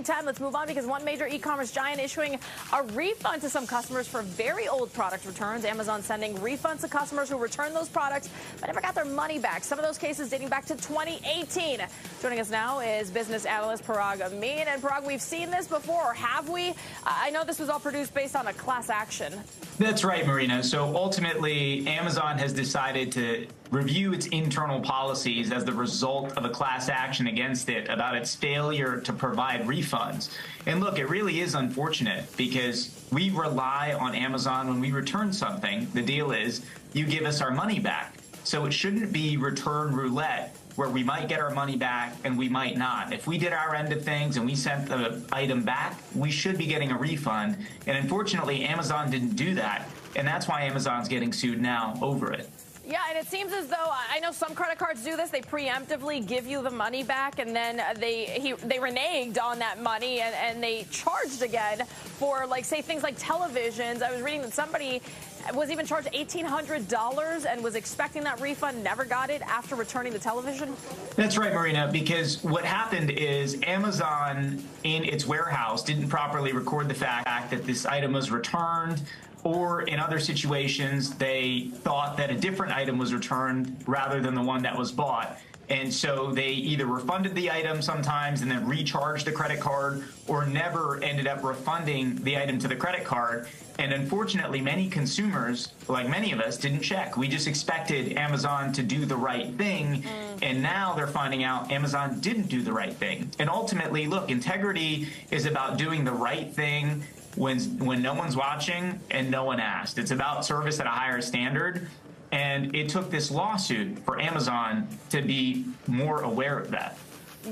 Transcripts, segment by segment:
9, 10. Let's move on because one major e-commerce giant issuing a refund to some customers for very old product returns. Amazon sending refunds to customers who returned those products but never got their money back. Some of those cases dating back to 2018. Joining us now is business analyst Parag Amin. And Parag, we've seen this before, or have we? I know this was all produced based on a class action. That's right, Marina. So ultimately, Amazon has decided to review its internal policies as the result of a class action against it about its failure to provide refunds. And look, it really is unfortunate because we rely on Amazon when we return something. The deal is you give us our money back. So it shouldn't be return roulette where we might get our money back and we might not. If we did our end of things and we sent the item back, we should be getting a refund. And unfortunately, Amazon didn't do that. And that's why Amazon's getting sued now over it. Yeah, and it seems as though, I know some credit cards do this, they preemptively give you the money back, and then they reneged on that money, and they charged again for, like, say, things like televisions. I was reading that somebody was even charged $1,800 and was expecting that refund, never got it after returning the television. That's right, Marina, because what happened is Amazon in its warehouse didn't properly record the fact that this item was returned, or in other situations, they thought that a different item was returned rather than the one that was bought. And so they either refunded the item sometimes and then recharged the credit card, or never ended up refunding the item to the credit card. And unfortunately, many consumers, like many of us, didn't check. We just expected Amazon to do the right thing. And now they're finding out Amazon didn't do the right thing. And ultimately, look, integrity is about doing the right thing when no one's watching and no one asked. It's about service at a higher standard. And it took this lawsuit for Amazon to be more aware of that.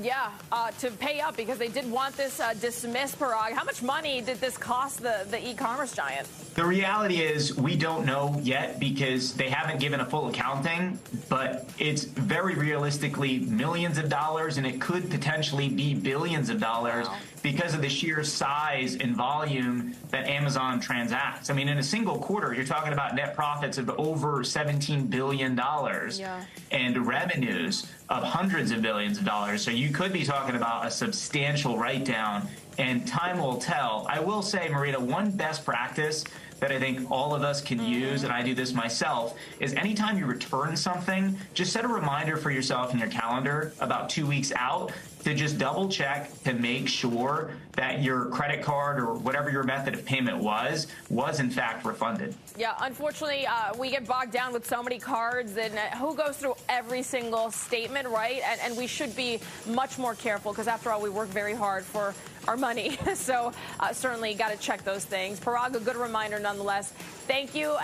Yeah, to pay up because they did want this dismissed, Parag. How much money did this cost the e-commerce giant? The reality is we don't know yet because they haven't given a full accounting, but it's very realistically millions of dollars, and it could potentially be billions of dollars. Wow. Because of the sheer size and volume that Amazon transacts. I mean, in a single quarter, you're talking about net profits of over $17 billion and revenues of hundreds of billions of dollars. So you could be talking about a substantial write-down, and time will tell. I will say, Marina, one best practice that I think all of us can use, and I do this myself, is anytime you return something, just set a reminder for yourself in your calendar about 2 weeks out to just double check to make sure that your credit card or whatever your method of payment was in fact refunded. Yeah, unfortunately, we get bogged down with so many cards, and who goes through every single statement, right? And we should be much more careful because, after all, we work very hard for our money. So certainly got to check those things. Parag, a good reminder nonetheless. Thank you.